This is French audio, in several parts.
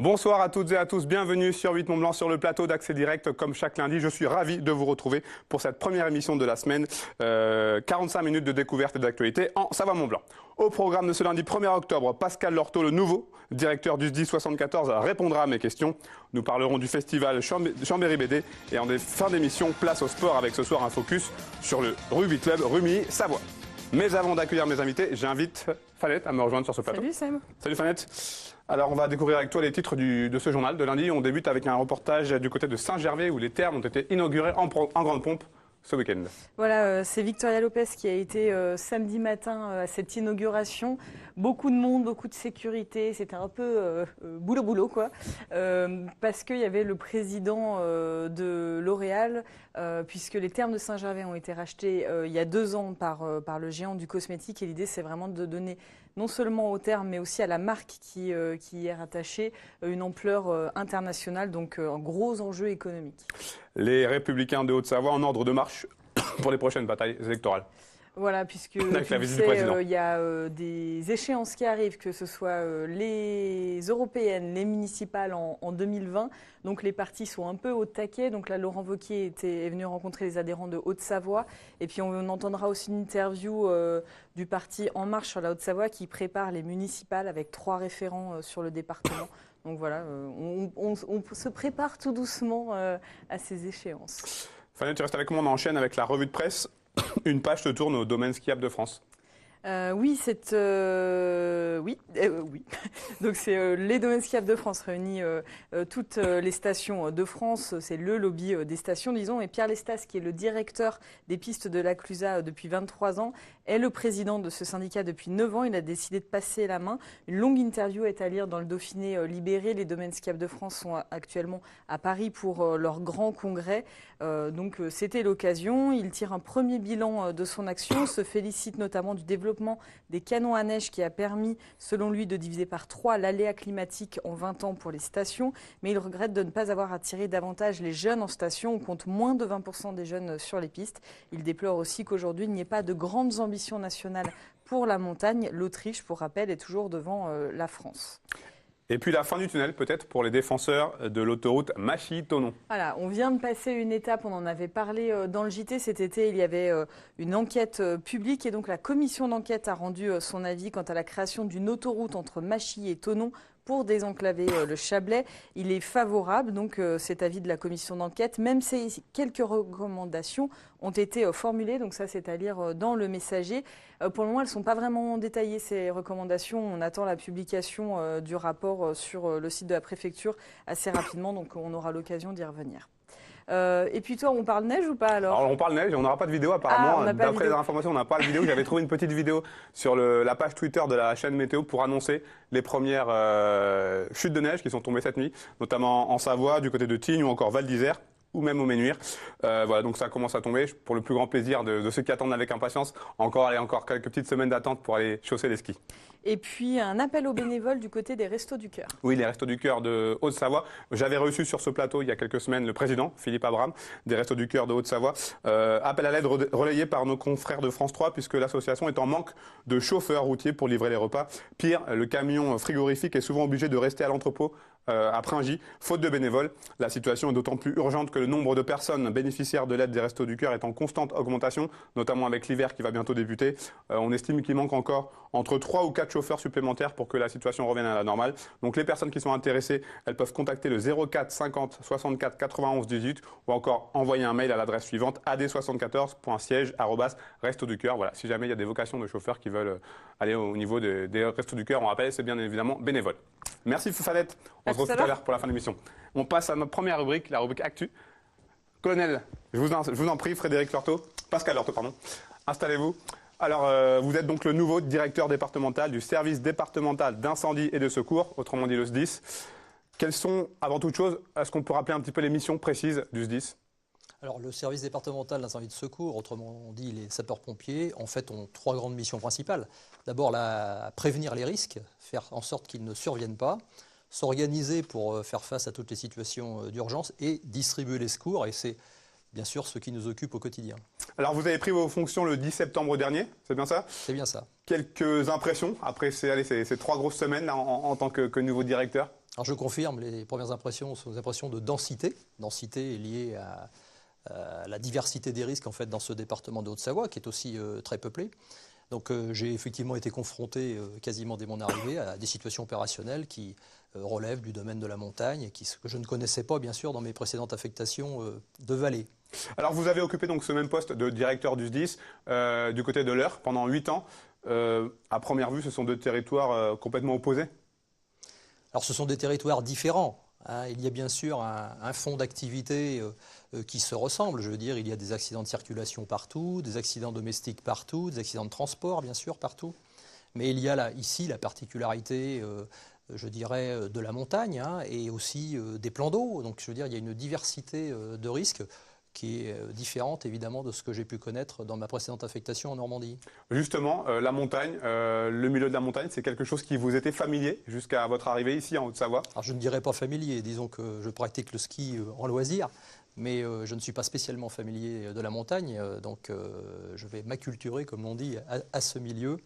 Bonsoir à toutes et à tous, bienvenue sur 8 Mont-Blanc sur le plateau d'Accès Direct. Comme chaque lundi, je suis ravi de vous retrouver pour cette première émission de la semaine. 45 minutes de découverte et d'actualité en Savoie-Mont-Blanc. Au programme de ce lundi 1er octobre, Pascal Lorto, le nouveau directeur du SDIS 74, répondra à mes questions. Nous parlerons du festival Chambéry-BD et en fin d'émission, place au sport avec ce soir un focus sur le Rugby Club Rumilly-Savoie. Mais avant d'accueillir mes invités, j'invite Fanette à me rejoindre sur ce plateau. Salut Sam. Salut Fanette. Alors on va découvrir avec toi les titres de ce journal de lundi. On débute avec un reportage du côté de Saint-Gervais où les thermes ont été inaugurés en grande pompe ce week-end. Voilà, c'est Victoria Lopez qui a été samedi matin à cette inauguration. Beaucoup de monde, beaucoup de sécurité, c'était un peu boulot quoi. Parce qu'il y avait le président de L'Oréal, puisque les thermes de Saint-Gervais ont été rachetés il y a 2 ans par le géant du cosmétique. Et l'idée, c'est vraiment de donner non seulement aux thermes, mais aussi à la marque qui y est rattachée, une ampleur internationale, donc un gros enjeu économique. Les Républicains de Haute-Savoie en ordre de marche pour les prochaines batailles électorales. Voilà, puisque tu Avec la le visite du sais, président. il y a des échéances qui arrivent, que ce soit les européennes, les municipales en 2020. Donc les partis sont un peu au taquet. Donc là, Laurent Wauquiez est venu rencontrer les adhérents de Haute-Savoie. Et puis on entendra aussi une interview du parti En Marche sur la Haute-Savoie qui prépare les municipales avec 3 référents sur le département. Donc voilà, on se prépare tout doucement à ces échéances. Fanny, tu restes avec moi, on enchaîne avec la revue de presse. Une page te tourne au domaine skiable de France. Oui. Donc c'est les domaines skiables de France réunit toutes les stations de France. C'est le lobby des stations, disons. Et Pierre Lestas, qui est le directeur des pistes de la Clusaz depuis 23 ans, est le président de ce syndicat depuis 9 ans. Il a décidé de passer la main. Une longue interview est à lire dans le Dauphiné libéré. Les domaines skiables de France sont actuellement à Paris pour leur grand congrès. Donc c'était l'occasion. Il tire un premier bilan de son action, se félicite notamment du développement des canons à neige qui a permis, selon lui, de diviser par 3 l'aléa climatique en 20 ans pour les stations. Mais il regrette de ne pas avoir attiré davantage les jeunes en station. On compte moins de 20% des jeunes sur les pistes. Il déplore aussi qu'aujourd'hui, il n'y ait pas de grandes ambitions nationales pour la montagne. L'Autriche, pour rappel, est toujours devant la France. Et puis la fin du tunnel, peut-être, pour les défenseurs de l'autoroute Machy-Thonon. Voilà, on vient de passer une étape, on en avait parlé dans le JT cet été, il y avait une enquête publique et donc la commission d'enquête a rendu son avis quant à la création d'une autoroute entre Machy et Thonon pour désenclaver le Chablais. Il est favorable, donc cet avis de la commission d'enquête, même si quelques recommandations ont été formulées, donc ça c'est à lire dans le Messager. Pour le moment, elles ne sont pas vraiment détaillées, ces recommandations. On attend la publication du rapport sur le site de la préfecture assez rapidement, donc on aura l'occasion d'y revenir. Et puis toi, on parle neige ou pas alors? On parle neige et on n'aura pas de vidéo apparemment. D'après les informations, on n'a pas de vidéo. J'avais trouvé une petite vidéo sur la page Twitter de la chaîne Météo pour annoncer les premières chutes de neige qui sont tombées cette nuit, notamment en Savoie, du côté de Tignes ou encore Val d'Isère, ou même au Ménuire. Voilà, donc ça commence à tomber pour le plus grand plaisir de ceux qui attendent avec impatience. Encore quelques petites semaines d'attente pour aller chausser les skis. Et puis un appel aux bénévoles du côté des Restos du Cœur. Oui, les Restos du Cœur de Haute-Savoie. J'avais reçu sur ce plateau il y a quelques semaines le président, Philippe Abraham, des Restos du Cœur de Haute-Savoie. Appel à l'aide relayé par nos confrères de France 3 puisque l'association est en manque de chauffeurs routiers pour livrer les repas. Pire, le camion frigorifique est souvent obligé de rester à l'entrepôt à Pringy, faute de bénévoles. La situation est d'autant plus urgente que le nombre de personnes bénéficiaires de l'aide des Restos du Cœur est en constante augmentation, notamment avec l'hiver qui va bientôt débuter. On estime qu'il manque encore entre 3 ou 4 chauffeurs supplémentaires pour que la situation revienne à la normale. Donc les personnes qui sont intéressées, elles peuvent contacter le 04 50 64 91 18 ou encore envoyer un mail à l'adresse suivante ad74.siège@restoducoeur. Voilà, si jamais il y a des vocations de chauffeurs qui veulent aller au niveau des Restos du Cœur, on rappelle, c'est bien évidemment bénévole. Merci Fanette. On se retrouve tout à l'heure pour la fin de l'émission. On passe à notre première rubrique, la rubrique Actu. Colonel, je vous en prie, Frédéric Lorto, Pascal Lorto, pardon. Installez-vous. Alors, vous êtes donc le nouveau directeur départemental du service départemental d'incendie et de secours, autrement dit le SDIS. Quelles sont, avant toute chose, est-ce qu'on peut rappeler un petit peu les missions précises du SDIS ? Alors, le service départemental d'incendie et de secours, autrement dit les sapeurs-pompiers, en fait, ont 3 grandes missions principales. D'abord, prévenir les risques, faire en sorte qu'ils ne surviennent pas, s'organiser pour faire face à toutes les situations d'urgence et distribuer les secours. Et c'est bien sûr ce qui nous occupe au quotidien. Alors vous avez pris vos fonctions le 10 septembre dernier, c'est bien ça? C'est bien ça. Quelques impressions après ces 3 grosses semaines là, en tant que nouveau directeur? Alors je confirme, les premières impressions sont des impressions de densité. Densité est liée à la diversité des risques en fait, dans ce département de Haute-Savoie, qui est aussi très peuplé. Donc j'ai effectivement été confronté quasiment dès mon arrivée à des situations opérationnelles qui relèvent du domaine de la montagne et que je ne connaissais pas bien sûr dans mes précédentes affectations de vallée. Alors vous avez occupé donc ce même poste de directeur du SDIS du côté de l'Eure pendant 8 ans. À première vue, ce sont 2 territoires complètement opposés? Alors ce sont des territoires différents. Hein. Il y a bien sûr un fond d'activité qui se ressemble. Je veux dire, il y a des accidents de circulation partout, des accidents domestiques partout, des accidents de transport bien sûr partout. Mais il y a là, ici la particularité, je dirais, de la montagne hein, et aussi des plans d'eau. Donc je veux dire, il y a une diversité de risques qui est différente évidemment de ce que j'ai pu connaître dans ma précédente affectation en Normandie. Justement, la montagne, le milieu de la montagne, c'est quelque chose qui vous était familier jusqu'à votre arrivée ici en Haute-Savoie? Alors je ne dirais pas familier, disons que je pratique le ski en loisir, mais je ne suis pas spécialement familier de la montagne, donc je vais m'acculturer, comme l'on dit, à ce milieu.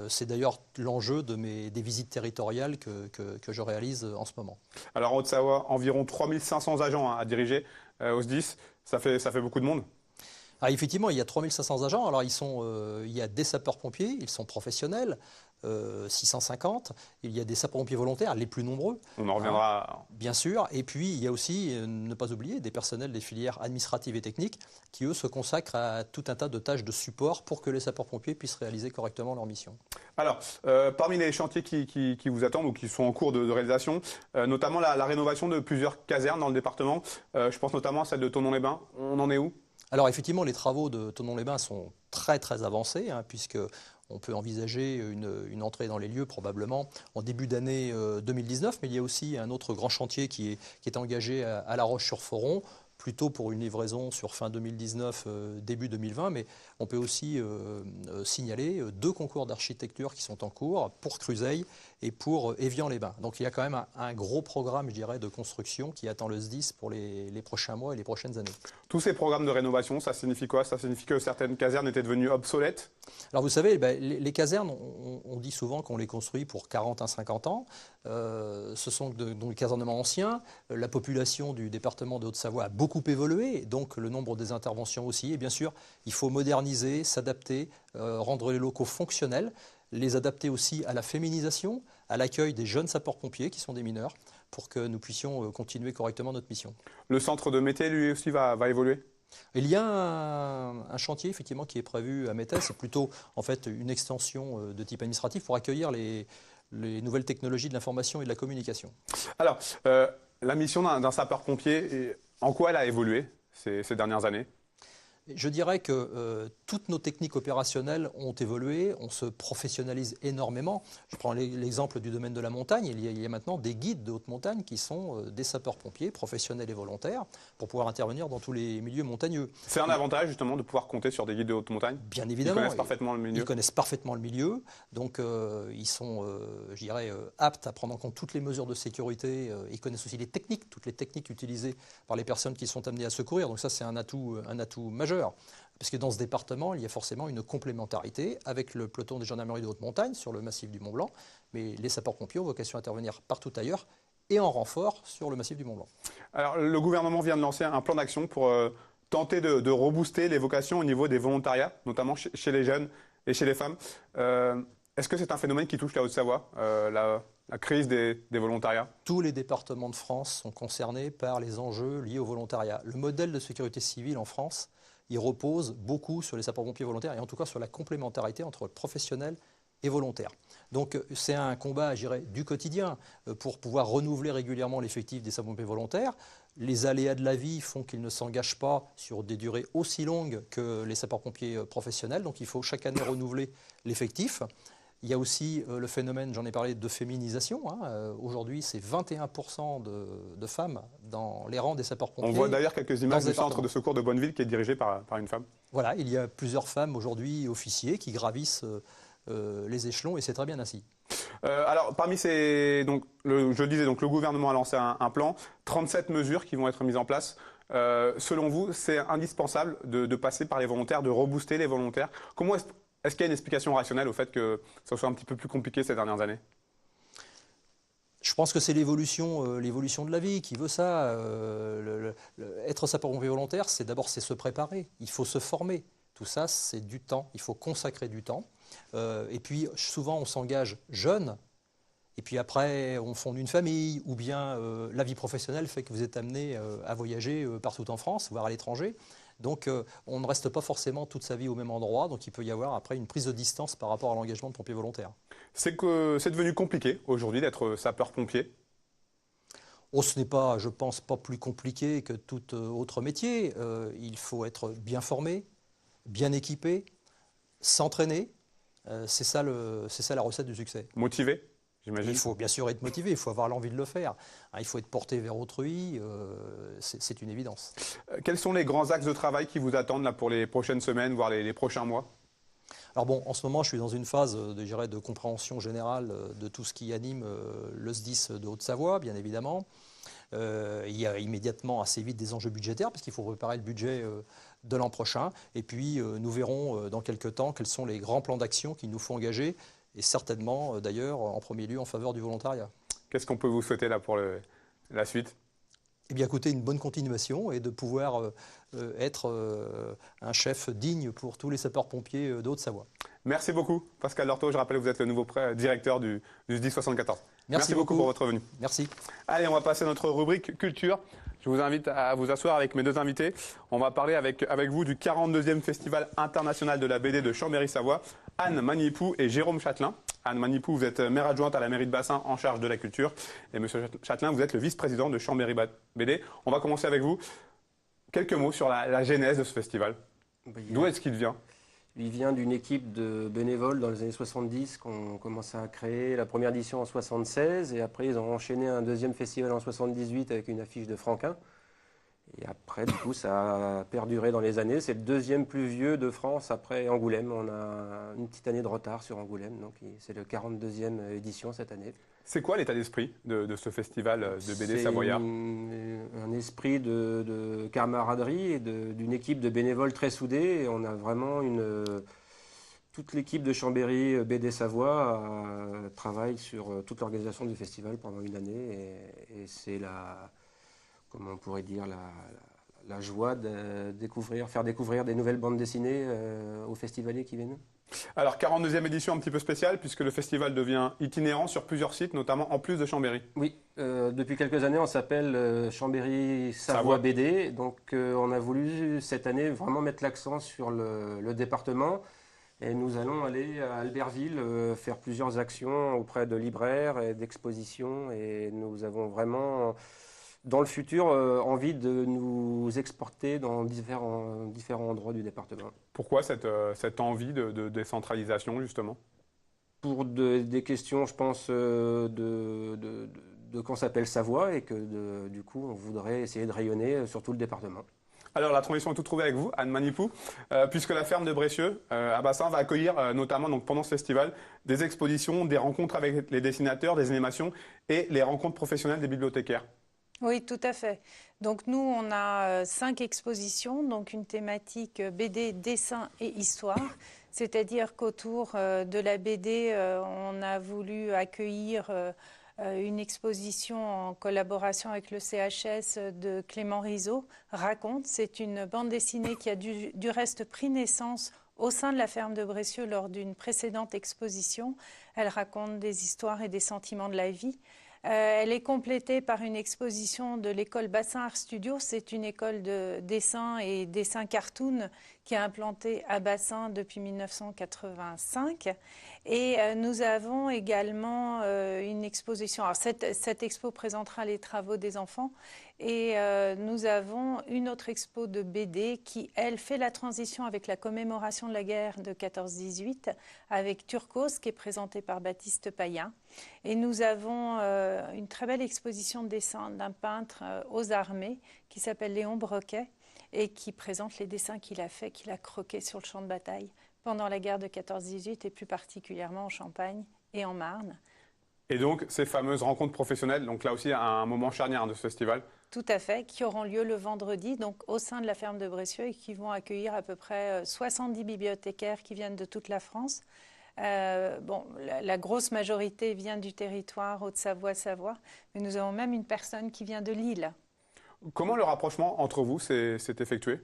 C'est d'ailleurs l'enjeu des visites territoriales que je réalise en ce moment. Alors en Haute-Savoie, environ 3500 agents à diriger au SDIS, ça fait beaucoup de monde? Ah, effectivement, il y a 3500 agents. Alors, il y a des sapeurs-pompiers, ils sont professionnels, 650. Il y a des sapeurs-pompiers volontaires, les plus nombreux. On en reviendra. Bien sûr. Et puis, il y a aussi, ne pas oublier, des personnels des filières administratives et techniques qui, eux, se consacrent à tout un tas de tâches de support pour que les sapeurs-pompiers puissent réaliser correctement leur mission. Alors, parmi les chantiers qui vous attendent ou qui sont en cours de réalisation, notamment la rénovation de plusieurs casernes dans le département, je pense notamment à celle de Thonon-les-Bains. On en est où? Alors effectivement, les travaux de Thonon-les-Bains sont très très avancés, hein, puisque on peut envisager une entrée dans les lieux probablement en début d'année 2019, mais il y a aussi un autre grand chantier qui est engagé à La Roche-sur-Foron, plutôt pour une livraison sur fin 2019, début 2020, mais on peut aussi signaler 2 concours d'architecture qui sont en cours pour Cruseilles et pour Évian-les-Bains. Donc il y a quand même un gros programme, je dirais, de construction qui attend le SDIS pour les prochains mois et les prochaines années. Tous ces programmes de rénovation, ça signifie quoi? Ça signifie que certaines casernes étaient devenues obsolètes? Alors vous savez, les casernes, on dit souvent qu'on les construit pour 40 à 50 ans. Ce sont donc des casernements anciens. La population du département de Haute-Savoie a beaucoup évolué, donc le nombre des interventions aussi. Et bien sûr, il faut moderniser, s'adapter, rendre les locaux fonctionnels, les adapter aussi à la féminisation, à l'accueil des jeunes sapeurs-pompiers qui sont des mineurs, pour que nous puissions continuer correctement notre mission. Le centre de métier, lui aussi, va évoluer? Il y a un chantier effectivement qui est prévu à Méthès, c'est plutôt en fait une extension de type administratif pour accueillir les nouvelles technologies de l'information et de la communication. Alors, la mission d'un sapeur-pompier, en quoi elle a évolué ces dernières années? Je dirais que toutes nos techniques opérationnelles ont évolué, on se professionnalise énormément. Je prends l'exemple du domaine de la montagne, il y a maintenant des guides de haute montagne qui sont des sapeurs-pompiers professionnels et volontaires pour pouvoir intervenir dans tous les milieux montagneux. C'est un avantage justement de pouvoir compter sur des guides de haute montagne? Bien évidemment. Ils connaissent parfaitement le milieu. Ils connaissent parfaitement le milieu, donc ils sont, je dirais, aptes à prendre en compte toutes les mesures de sécurité. Ils connaissent aussi les techniques, toutes les techniques utilisées par les personnes qui sont amenées à secourir. Donc ça, c'est un atout majeur. Parce que dans ce département, il y a forcément une complémentarité avec le peloton des gendarmeries de haute montagne sur le massif du Mont-Blanc, mais les sapeurs-pompiers ont vocation à intervenir partout ailleurs et en renfort sur le massif du Mont-Blanc. Alors, le gouvernement vient de lancer un plan d'action pour tenter de rebooster les vocations au niveau des volontariats, notamment chez les jeunes et chez les femmes. Est-ce que c'est un phénomène qui touche la Haute-Savoie, la crise des volontariats? Tous les départements de France sont concernés par les enjeux liés au volontariat. Le modèle de sécurité civile en France, il repose beaucoup sur les sapeurs-pompiers volontaires et en tout cas sur la complémentarité entre professionnels et volontaires. Donc c'est un combat, je dirais, du quotidien pour pouvoir renouveler régulièrement l'effectif des sapeurs-pompiers volontaires. Les aléas de la vie font qu'ils ne s'engagent pas sur des durées aussi longues que les sapeurs-pompiers professionnels, donc il faut chaque année renouveler l'effectif. Il y a aussi le phénomène, j'en ai parlé, de féminisation. Aujourd'hui, c'est 21% de femmes dans les rangs des sapeurs-pompiers. On voit d'ailleurs quelques images du centre de secours de Bonneville qui est dirigé par une femme. Voilà, il y a plusieurs femmes aujourd'hui officiers qui gravissent les échelons et c'est très bien ainsi. Alors, parmi ces... Donc, je disais, donc, le gouvernement a lancé un plan, 37 mesures qui vont être mises en place. Selon vous, c'est indispensable de passer par les volontaires, de rebooster les volontaires. Comment est-ce qu'il y a une explication rationnelle au fait que ça soit un petit peu plus compliqué ces dernières années? Je pense que c'est l'évolution de la vie qui veut ça. Être sapeur-pompier volontaire, c'est d'abord se préparer. Il faut se former. Tout ça, c'est du temps. Il faut consacrer du temps. Et puis, souvent, on s'engage jeune. Et puis après, on fonde une famille. Ou bien la vie professionnelle fait que vous êtes amené à voyager partout en France, voire à l'étranger. Donc, on ne reste pas forcément toute sa vie au même endroit. Donc, il peut y avoir après une prise de distance par rapport à l'engagement de pompier volontaire. C'est que c'est devenu compliqué aujourd'hui d'être sapeur-pompier. Oh, ce n'est pas, je pense, pas plus compliqué que tout autre métier. Il faut être bien formé, bien équipé, s'entraîner. C'est ça la recette du succès. Motivé, j'imagine. Il faut bien sûr être motivé, il faut avoir l'envie de le faire. Il faut être porté vers autrui, c'est une évidence. Quels sont les grands axes de travail qui vous attendent là, pour les prochaines semaines, voire les prochains mois? Alors bon, en ce moment, je suis dans une phase de compréhension générale de tout ce qui anime le SDIS de Haute-Savoie, bien évidemment. Il y a immédiatement assez vite des enjeux budgétaires, parce qu'il faut préparer le budget de l'an prochain. Et puis, nous verrons dans quelques temps quels sont les grands plans d'action qu'il nous faut engager, et certainement, d'ailleurs, en premier lieu, en faveur du volontariat. Qu'est-ce qu'on peut vous souhaiter là pour la suite? Eh bien, écoutez, une bonne continuation et de pouvoir être un chef digne pour tous les sapeurs-pompiers de Haute-Savoie. Merci beaucoup, Pascal Lorteau. Je rappelle que vous êtes le nouveau directeur du SDIS 74. Merci beaucoup pour votre venue. Merci. Allez, on va passer à notre rubrique culture. Je vous invite à vous asseoir avec mes deux invités. On va parler avec vous du 42e Festival international de la BD de Chambéry-Savoie, Anne Magnipou et Jérôme Châtelain. Anne Magnipou, vous êtes maire adjointe à la mairie de Bassin en charge de la culture. Et monsieur Châtelain, vous êtes le vice-président de Chambéry BD. On va commencer avec vous. Quelques mots sur la genèse de ce festival. D'où est-ce qu'il vient? Il vient d'une équipe de bénévoles dans les années 70 qu'on commençait à créer la première édition en 76 et après ils ont enchaîné un deuxième festival en 78 avec une affiche de Franquin. Et après, du coup, ça a perduré dans les années. C'est le deuxième plus vieux de France après Angoulême. On a une petite année de retard sur Angoulême, donc c'est le 42e édition cette année. C'est quoi l'état d'esprit de ce festival de BD savoyard? Un esprit de camaraderie et d'une équipe de bénévoles très soudée. Et on a vraiment toute l'équipe de Chambéry BD Savoie travaille sur toute l'organisation du festival pendant une année. Et c'est comment on pourrait dire, la joie de faire découvrir des nouvelles bandes dessinées aux festivaliers qui viennent. Alors, 42e édition un petit peu spéciale, puisque le festival devient itinérant sur plusieurs sites, notamment en plus de Chambéry. Oui, depuis quelques années, on s'appelle Chambéry Savoie BD. Donc, on a voulu cette année vraiment mettre l'accent sur le département. Et nous allons aller à Albertville faire plusieurs actions auprès de libraires et d'expositions. Et nous avons vraiment, dans le futur, envie de nous exporter dans différents endroits du département. Pourquoi cette envie de décentralisation, justement? Pour des questions, je pense, de qu'on s'appelle Savoie et que du coup, on voudrait essayer de rayonner sur tout le département. Alors, la transition est toute trouvée avec vous, Anne Magnipou, puisque la ferme de Brécieux, à Bassin, va accueillir notamment donc, pendant ce festival des expositions, des rencontres avec les dessinateurs, des animations et les rencontres professionnelles des bibliothécaires. Oui, tout à fait. Donc nous, on a 5 expositions, donc une thématique BD, dessin et histoire. C'est-à-dire qu'autour de la BD, on a voulu accueillir une exposition en collaboration avec le CHS de Clément Rizot, Raconte. C'est une bande dessinée qui a du reste pris naissance au sein de la ferme de Brécieux lors d'une précédente exposition. Elle raconte des histoires et des sentiments de la vie. Elle est complétée par une exposition de l'école Bassin Art Studio. C'est une école de dessin et dessin cartoon qui est implantée à Bassin depuis 1985. Et nous avons également une exposition. Alors cette expo présentera les travaux des enfants. Et nous avons une autre expo de BD qui, elle, fait la transition avec la commémoration de la guerre de 14-18 avec Turcos, qui est présentée par Baptiste Payen. Et nous avons une très belle exposition de dessin d'un peintre aux armées qui s'appelle Léon Broquet et qui présente les dessins qu'il a faits, qu'il a croqués sur le champ de bataille pendant la guerre de 14-18 et plus particulièrement en Champagne et en Marne. Et donc, ces fameuses rencontres professionnelles, donc là aussi, un moment charnière de ce festival. Tout à fait, qui auront lieu le vendredi, donc au sein de la ferme de Brécieux, et qui vont accueillir à peu près 70 bibliothécaires qui viennent de toute la France. La grosse majorité vient du territoire Haute-Savoie, Savoie, mais nous avons même une personne qui vient de Lille. Comment le rapprochement entre vous s'est effectué?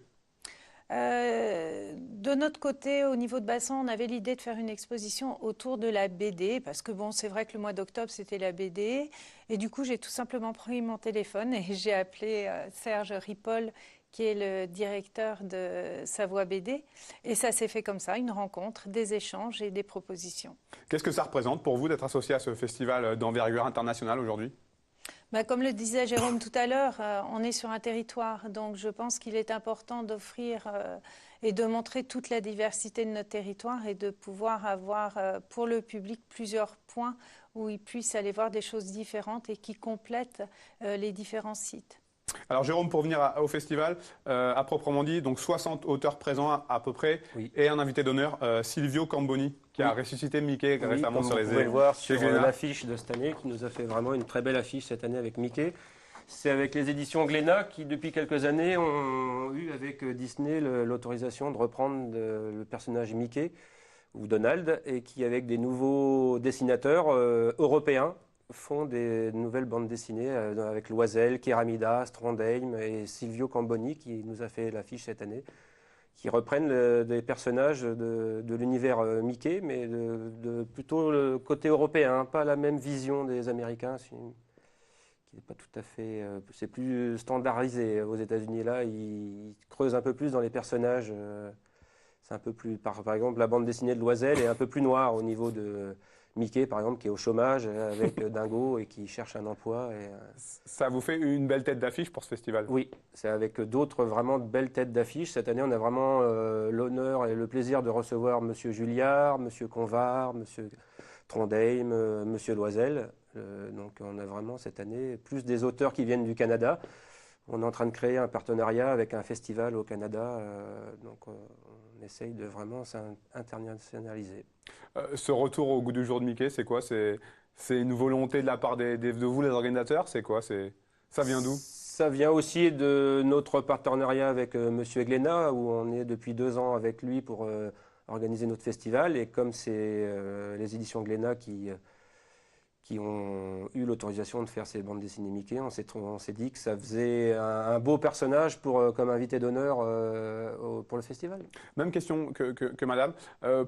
De notre côté, au niveau de Bassan, on avait l'idée de faire une exposition autour de la BD, parce que bon, c'est vrai que le mois d'octobre, c'était la BD. Et du coup, j'ai tout simplement pris mon téléphone et j'ai appelé Serge Ripoll, qui est le directeur de Savoie BD. Et ça s'est fait comme ça, une rencontre, des échanges et des propositions. Qu'est-ce que ça représente pour vous d'être associé à ce festival d'envergure internationale aujourd'hui? Comme le disait Jérôme tout à l'heure, on est sur un territoire, donc je pense qu'il est important d'offrir et de montrer toute la diversité de notre territoire et de pouvoir avoir pour le public plusieurs points où il puisse aller voir des choses différentes et qui complètent les différents sites. Alors Jérôme, pour venir au festival, à proprement dit, donc 60 auteurs présents à peu près, Oui. et un invité d'honneur, Silvio Camboni, qui a ressuscité Mickey récemment sur les Vous pouvez le voir sur Glénat. l'affiche de cette année, qui nous a fait vraiment une très belle affiche cette année avec Mickey. C'est avec les éditions Glénat qui, depuis quelques années, ont eu avec Disney l'autorisation de reprendre le personnage Mickey ou Donald, et qui, avec des nouveaux dessinateurs européens, font des nouvelles bandes dessinées avec Loisel, Kéramida, Trondheim et Silvio Camboni, qui nous a fait l'affiche cette année, qui reprennent des personnages de l'univers Mickey, mais de plutôt le côté européen, pas la même vision des Américains, qui n'est pas tout à fait... c'est plus standardisé aux États-Unis. Là, ils creusent un peu plus dans les personnages. C'est un peu plus... Par exemple, la bande dessinée de Loisel est un peu plus noire au niveau de... Mickey, par exemple, qui est au chômage avec Dingo et qui cherche un emploi. Ça vous fait une belle tête d'affiche pour ce festival? Oui, c'est avec d'autres vraiment de belles têtes d'affiche. Cette année, on a vraiment l'honneur et le plaisir de recevoir M. Julliard, M. Convar, M. Trondheim, M. Loisel. Donc on a vraiment cette année plus des auteurs qui viennent du Canada. On est en train de créer un partenariat avec un festival au Canada. Donc on essaye de vraiment s'internationaliser. Ce retour au goût du jour de Mickey, c'est quoi? C'est une volonté de la part de vous, les organisateurs? C'est quoi? Ça vient d'où? Ça vient aussi de notre partenariat avec Monsieur Glénat, où on est depuis 2 ans avec lui pour organiser notre festival. Et comme c'est les éditions Glénat qui ont eu l'autorisation de faire ces bandes dessinées Mickey, on s'est dit que ça faisait un beau personnage comme invité d'honneur pour le festival. Même question que madame.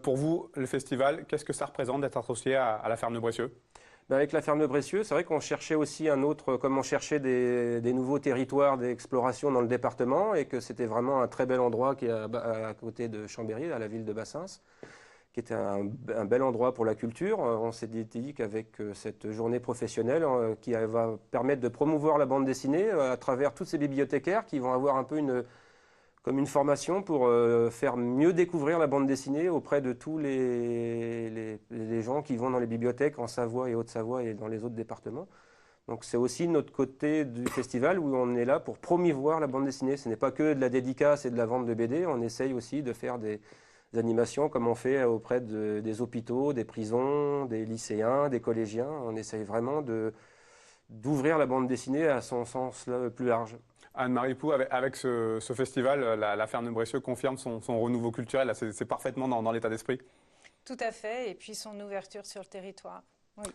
Pour vous, le festival, qu'est-ce que ça représente d'être associé à la ferme de Brécieux? Avec la ferme de Brécieux, c'est vrai qu'on cherchait aussi comme on cherchait des nouveaux territoires d'exploration dans le département, et que c'était vraiment un très bel endroit qui est à côté de Chambéry, à la ville de Bassins, qui était un bel endroit pour la culture. On s'est dit qu'avec cette journée professionnelle qui va permettre de promouvoir la bande dessinée à travers tous ces bibliothécaires qui vont avoir un peu comme une formation pour faire mieux découvrir la bande dessinée auprès de tous les gens qui vont dans les bibliothèques en Savoie et Haute-Savoie et dans les autres départements. Donc c'est aussi notre côté du festival où on est là pour promouvoir la bande dessinée. Ce n'est pas que de la dédicace et de la vente de BD, on essaye aussi de faire des animations comme on fait auprès des hôpitaux, des prisons, des lycéens, des collégiens. On essaye vraiment d'ouvrir la bande dessinée à son sens le plus large. Anne-Marie Pou, avec ce festival, la ferme de Brécieux confirme son renouveau culturel. C'est parfaitement dans l'état d'esprit. Tout à fait, et puis son ouverture sur le territoire. Oui.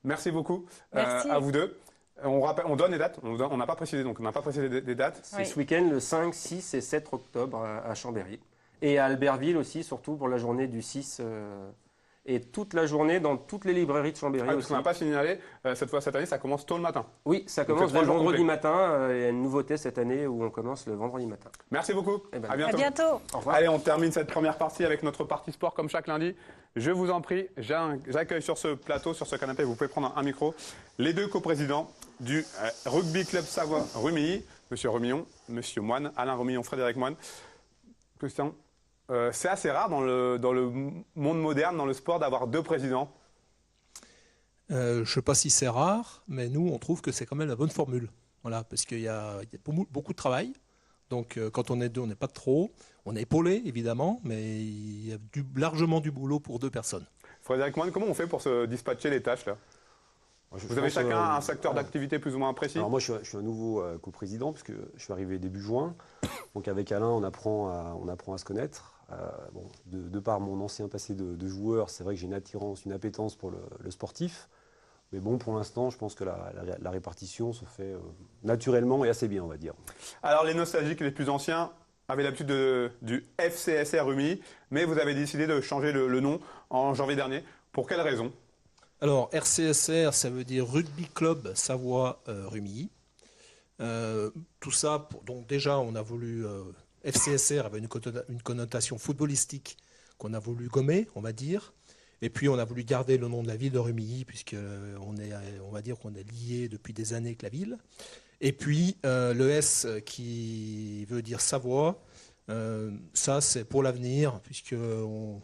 Merci beaucoup. Merci. À vous deux. On donne les dates, on n'a pas précisé, donc on n'a pas précisé des dates. C'est ce week-end, le 5, 6 et 7 octobre à Chambéry. Et à Albertville aussi, surtout pour la journée du 6. Et toute la journée dans toutes les librairies de Chambéry parce aussi. qu'on n'a pas signalé, cette année, ça commence tôt le matin. Oui, ça commence le vendredi matin. Il y a une nouveauté cette année où on commence le vendredi matin. Merci beaucoup. À bientôt. À bientôt. Au revoir. Allez, on termine cette première partie avec notre partie sport comme chaque lundi. Je vous en prie, j'accueille sur ce plateau, sur ce canapé, vous pouvez prendre un micro, les deux coprésidents du Rugby Club Savoie Rumilly, Monsieur Remillon, Monsieur Moine, Alain Remillon, Frédéric Moine. Christian, c'est assez rare dans le monde moderne, dans le sport, d'avoir deux présidents. Je ne sais pas si c'est rare, mais nous, on trouve que c'est quand même la bonne formule. Voilà, parce qu'il y a beaucoup de travail. Donc, quand on est deux, on n'est pas trop. On est épaulé, évidemment, mais il y a largement du boulot pour deux personnes. Frédéric Moine, comment on fait pour se dispatcher les tâches là? Vous avez chacun un secteur d'activité plus ou moins précis? Alors moi, je suis un nouveau coprésident, puisque je suis arrivé début juin. Donc avec Alain, on apprend à se connaître. Bon, de par mon ancien passé de joueur, c'est vrai que j'ai une attirance, une appétence pour le sportif. Mais bon, pour l'instant, je pense que la répartition se fait naturellement et assez bien, on va dire. Alors les nostalgiques et les plus anciens avaient l'habitude du FCSR Rumilly, mais vous avez décidé de changer le nom en janvier dernier. Pour quelle raison? Alors, RCSR, ça veut dire Rugby Club Savoie Rumilly. Tout ça, donc déjà, on a voulu. FCSR avait une connotation footballistique qu'on a voulu gommer, on va dire. Et puis, on a voulu garder le nom de la ville de Rumilly, on va dire qu'on est lié depuis des années avec la ville. Et puis, le S qui veut dire Savoie, ça, c'est pour l'avenir, puisqu'on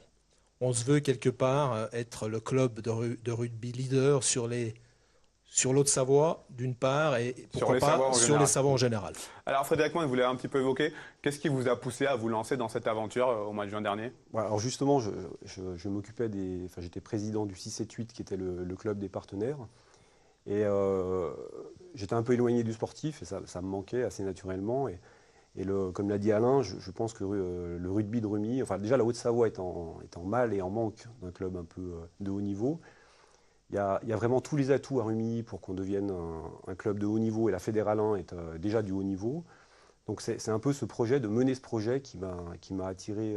on se veut quelque part être le club de rugby leader sur l'Haute-Savoie, d'une part, et pourquoi pas sur les Savoies en général. Alors Frédéric Moine, vous l'avez un petit peu évoqué, qu'est-ce qui vous a poussé à vous lancer dans cette aventure au mois de juin dernier? Alors justement, je m'occupais j'étais président du 6-7-8 qui était le club des partenaires. Et j'étais un peu éloigné du sportif et ça me manquait assez naturellement. Et comme l'a dit Alain, je pense que le rugby de Rumilly, enfin déjà la Haute-Savoie est en mal et en manque d'un club un peu de haut niveau. Il y a vraiment tous les atouts à Rumilly pour qu'on devienne un club de haut niveau et la Fédérale 1 est déjà du haut niveau. Donc c'est un peu ce projet, de mener ce projet qui m'a attiré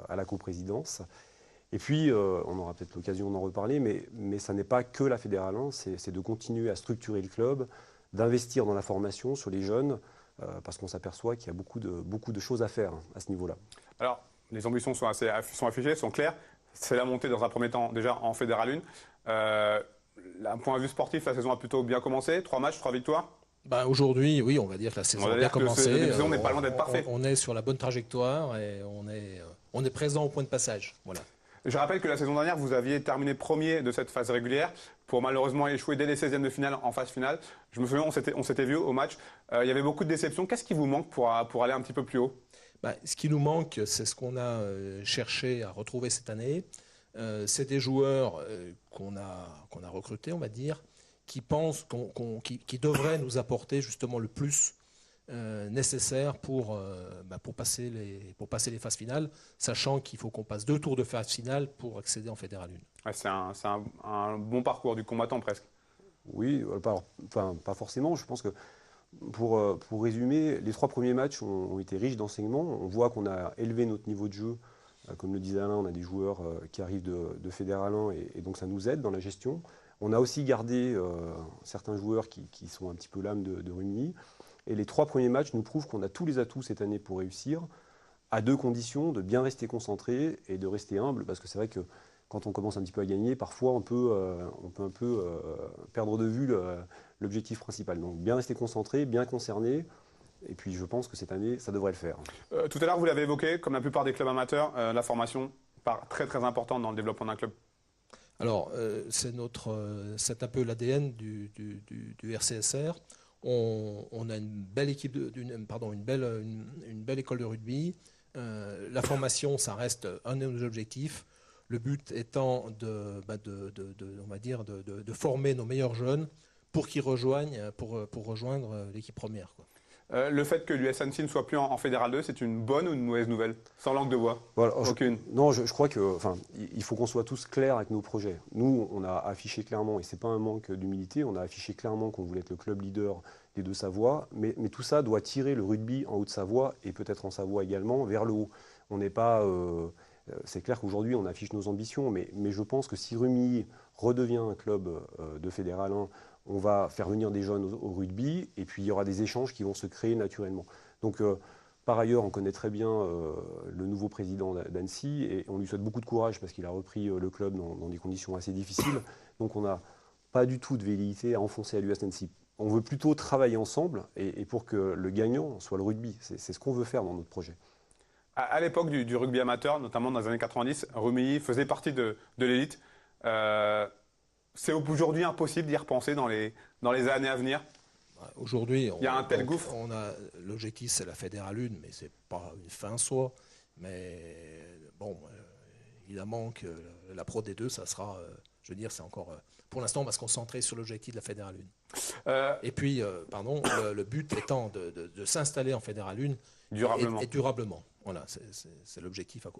à la coprésidence. Et puis, on aura peut-être l'occasion d'en reparler, mais ça n'est pas que la Fédérale 1, c'est de continuer à structurer le club, d'investir dans la formation sur les jeunes, parce qu'on s'aperçoit qu'il y a beaucoup de choses à faire à ce niveau-là. Alors, les ambitions sont affichées, sont claires. C'est la montée dans un premier temps déjà en Fédérale 1. D'un point de vue sportif, la saison a plutôt bien commencé. 3 matchs, 3 victoires. Aujourd'hui, oui, on va dire que la saison a bien commencé. La saison n'est pas loin d'être parfaite. On est sur la bonne trajectoire et on est présent au point de passage. Voilà. Je rappelle que la saison dernière, vous aviez terminé premier de cette phase régulière pour malheureusement échouer dès les 16e de finale en phase finale. Je me souviens, on s'était vu au match. Il y avait beaucoup de déceptions. Qu'est-ce qui vous manque pour aller un petit peu plus haut? Ce qui nous manque, c'est ce qu'on a cherché à retrouver cette année. C'est des joueurs qu'on a recrutés, on va dire, qui pensent qui devraient nous apporter justement le plus nécessaire pour passer les phases finales, sachant qu'il faut qu'on passe 2 tours de phase finale pour accéder en Fédérale 1. Ouais, c'est un bon parcours du combattant presque. Oui, pas forcément. Je pense que pour résumer, les 3 premiers matchs ont été riches d'enseignements. On voit qu'on a élevé notre niveau de jeu. Comme le disait Alain, on a des joueurs qui arrivent de Fédérale 1 et donc ça nous aide dans la gestion. On a aussi gardé certains joueurs qui sont un petit peu l'âme de Rumilly. Et les 3 premiers matchs nous prouvent qu'on a tous les atouts cette année pour réussir, à 2 conditions, de bien rester concentré et de rester humble, parce que c'est vrai que quand on commence un petit peu à gagner, parfois on peut un peu perdre de vue l'objectif principal. Donc bien rester concentré, bien concerné, et puis je pense que cette année, ça devrait le faire. Tout à l'heure, vous l'avez évoqué, comme la plupart des clubs amateurs, la formation part très très importante dans le développement d'un club. Alors, c'est un peu l'ADN du RCSR. On a une belle équipe, une belle école de rugby. La formation, ça reste un de nos objectifs. Le but étant on va dire, de former nos meilleurs jeunes pour qu'ils rejoignent, pour rejoindre l'équipe première, quoi. Le fait que l'USNC ne soit plus en Fédéral 2, c'est une bonne ou une mauvaise nouvelle? Sans langue de bois? Voilà, aucune. Je crois qu'il faut qu'on soit tous clairs avec nos projets. Nous, on a affiché clairement, et ce n'est pas un manque d'humilité, on a affiché clairement qu'on voulait être le club leader des 2 Savoies, mais tout ça doit tirer le rugby en Haute-Savoie et peut-être en Savoie également vers le haut. On n'est pas... c'est clair qu'aujourd'hui, on affiche nos ambitions, mais je pense que si Rumilly redevient un club de Fédéral 1, on va faire venir des jeunes au rugby et puis il y aura des échanges qui vont se créer naturellement. Donc, par ailleurs, on connaît très bien le nouveau président d'Annecy et on lui souhaite beaucoup de courage parce qu'il a repris le club dans des conditions assez difficiles. Donc, on n'a pas du tout de velléité à enfoncer à l'US Annecy. On veut plutôt travailler ensemble et pour que le gagnant soit le rugby. C'est ce qu'on veut faire dans notre projet. À l'époque du rugby amateur, notamment dans les années 90, Rumilly faisait partie de l'élite. C'est aujourd'hui impossible d'y repenser dans les années à venir? Aujourd'hui, il y a un tel gouffre. L'objectif, c'est la Fédérale 1, mais ce n'est pas une fin en soi. Mais bon, évidemment que la Pro D2, ça sera, c'est encore pour l'instant, on va se concentrer sur l'objectif de la Fédérale 1. Et puis, le but étant de s'installer en Fédérale 1 durablement. Et durablement. Voilà, c'est l'objectif à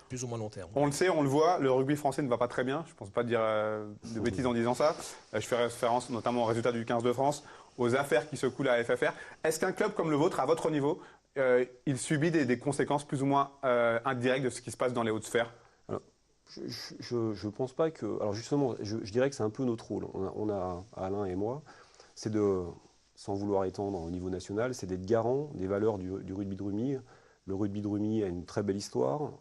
plus ou moins long terme. On le sait, on le voit, le rugby français ne va pas très bien. Je ne pense pas dire de bêtises en disant ça. Je fais référence notamment aux résultats du 15 de France, aux affaires qui secouent la FFR. Est-ce qu'un club comme le vôtre, à votre niveau, il subit des conséquences plus ou moins indirectes de ce qui se passe dans les hautes sphères? Alors, je pense pas que... Alors justement, je dirais que c'est un peu notre rôle. On a Alain et moi, c'est de, sans vouloir étendre au niveau national, c'est d'être garant des valeurs du rugby de Rumi. Le rugby de Rumi a une très belle histoire.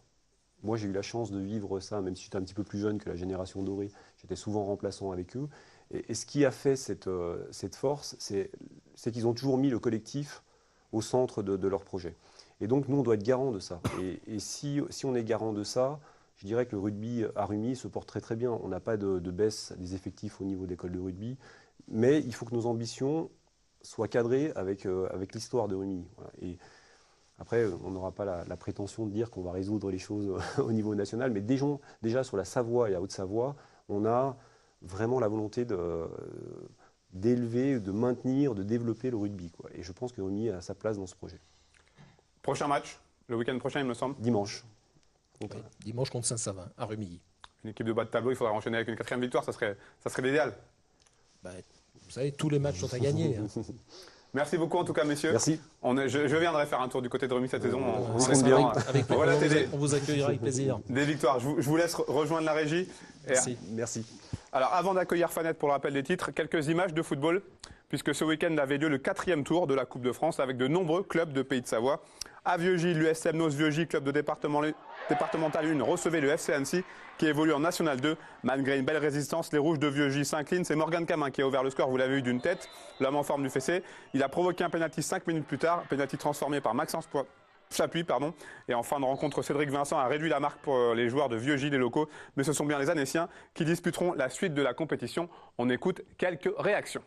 Moi, j'ai eu la chance de vivre ça, même si j'étais un petit peu plus jeune que la génération dorée. J'étais souvent remplaçant avec eux. Et ce qui a fait cette force, c'est qu'ils ont toujours mis le collectif au centre de leur projet. Et donc, nous, on doit être garant de ça. Et si on est garant de ça, je dirais que le rugby à Rumi se porte très très bien. On n'a pas de baisse des effectifs au niveau d'école de rugby. Mais il faut que nos ambitions soient cadrées avec l'histoire de Rumi. Voilà. Et après, on n'aura pas la prétention de dire qu'on va résoudre les choses au niveau national. Mais déjà sur la Savoie et la Haute-Savoie, on a vraiment la volonté d'élever, de maintenir, de développer le rugby, quoi. Et je pense que Rumi a sa place dans ce projet. Prochain match, le week-end prochain, il me semble. Dimanche. Oui, dimanche contre Saint-Savin, à Rumilly. Une équipe de bas de tableau, il faudra enchaîner avec une 4e victoire, ça serait l'idéal. Vous savez, tous les matchs sont à gagner. Hein. Merci beaucoup en tout cas, messieurs. Merci. Je viendrai faire un tour du côté de Rumi cette saison. On compte bien. On vous accueillera avec plaisir. Des victoires. Je vous laisse rejoindre la régie. Merci. Alors, avant d'accueillir Fanette pour le rappel des titres, quelques images de football, puisque ce week-end avait lieu le 4e tour de la Coupe de France avec de nombreux clubs de Pays de Savoie. À Vieux-Gilles, l'USM Nos Vieux-Gilles, club de départemental 1, recevait le FC Annecy qui évolue en National 2. Malgré une belle résistance, les Rouges de Vieux-Gilles s'inclinent. C'est Morgan Camin qui a ouvert le score, vous l'avez vu, d'une tête. L'homme en forme du fessé. Il a provoqué un pénalty 5 minutes plus tard, pénalty transformé par Maxence Chapuis. Et en fin de rencontre, Cédric Vincent a réduit la marque pour les joueurs de Vieux-Gilles et locaux. Mais ce sont bien les Annéciens qui disputeront la suite de la compétition. On écoute quelques réactions.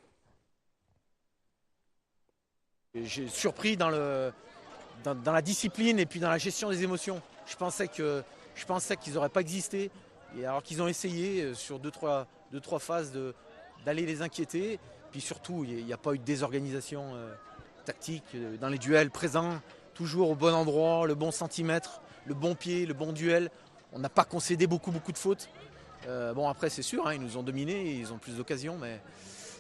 J'ai surpris dans la discipline et puis dans la gestion des émotions. Je pensais qu'ils n'auraient pas existé, et alors qu'ils ont essayé sur deux, trois phases d'aller les inquiéter. Puis surtout, il n'y a pas eu de désorganisation tactique dans les duels présents, toujours au bon endroit, le bon centimètre, le bon pied, le bon duel. On n'a pas concédé beaucoup de fautes. Bon, après, c'est sûr, hein, ils nous ont dominés, ils ont plus d'occasions, mais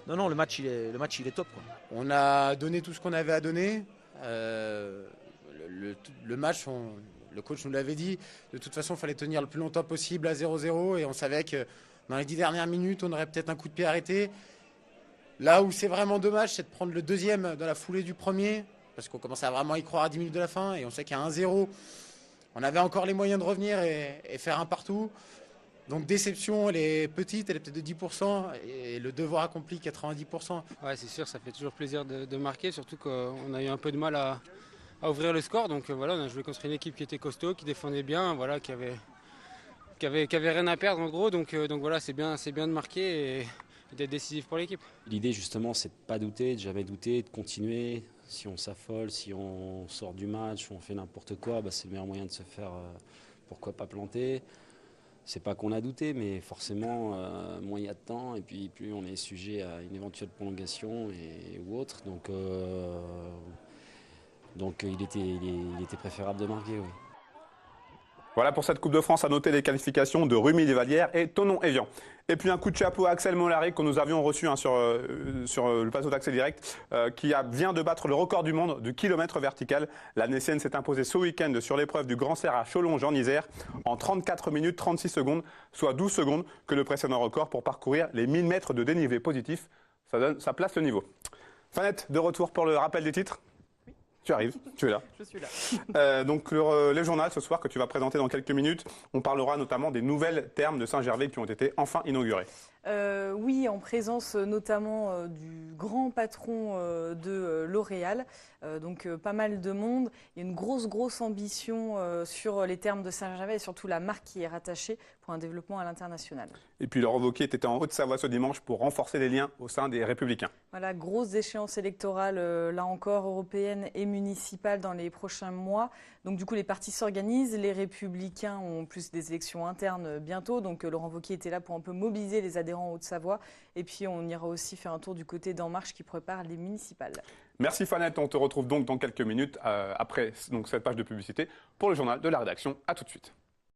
non, le match il est top, quoi. On a donné tout ce qu'on avait à donner. Le match, le coach nous l'avait dit, de toute façon, il fallait tenir le plus longtemps possible à 0-0 et on savait que dans les 10 dernières minutes, on aurait peut-être un coup de pied arrêté. Là où c'est vraiment dommage, c'est de prendre le deuxième dans la foulée du premier, parce qu'on commençait à vraiment y croire à 10 minutes de la fin et on sait qu'il y a 1-0. On avait encore les moyens de revenir et faire un partout. Donc déception, elle est petite, elle est peut-être de 10% et le devoir accompli 90%. Ouais, c'est sûr, ça fait toujours plaisir de marquer, surtout qu'on a eu un peu de mal à ouvrir le score. Donc voilà, on a joué contre une équipe qui était costaud, qui défendait bien, voilà, qui avait rien à perdre en gros. Donc voilà, c'est bien de marquer et d'être décisif pour l'équipe. L'idée justement, c'est de ne pas douter, de jamais douter, de continuer. Si on s'affole, si on sort du match, on fait n'importe quoi, c'est le meilleur moyen de se faire, pourquoi pas planter. C'est pas qu'on a douté, mais forcément, moins il y a de temps, et puis plus on est sujet à une éventuelle prolongation ou autre. Donc il était préférable de marquer, oui. Voilà pour cette Coupe de France, à noter les qualifications de Rumi-les-Vallières et Thonon-Évian. Et puis un coup de chapeau à Axel Mollary que nous avions reçu sur le plateau d'Accès Direct, qui vient de battre le record du monde du kilomètre vertical. La Nessienne s'est imposée ce week-end sur l'épreuve du Grand Serre à Cholonge en Isère en 34 minutes 36 secondes, soit 12 secondes que le précédent record pour parcourir les 1000 mètres de dénivelé positif. Ça place le niveau. Fanette, de retour pour le rappel des titres. Tu arrives, tu es là. Je suis là. Donc les journaux ce soir que tu vas présenter dans quelques minutes, on parlera notamment des nouvelles thermes de Saint-Gervais qui ont été enfin inaugurées. Oui, en présence notamment du grand patron de L'Oréal, donc pas mal de monde. Il y a une grosse ambition sur les termes de Saint-Gervais et surtout la marque qui est rattachée pour un développement à l'international. Et puis Laurent Wauquiez était en Haute-Savoie ce dimanche pour renforcer les liens au sein des Républicains. Voilà, grosse échéance électorale, là encore, européenne et municipale dans les prochains mois. Donc du coup, les partis s'organisent. Les Républicains ont plus des élections internes bientôt. Donc Laurent Wauquiez était là pour un peu mobiliser les adhérents en Haute-Savoie. Et puis on ira aussi faire un tour du côté d'En Marche qui prépare les municipales. Merci Fanette, on te retrouve donc dans quelques minutes après donc, cette page de publicité pour le journal de la rédaction. À tout de suite.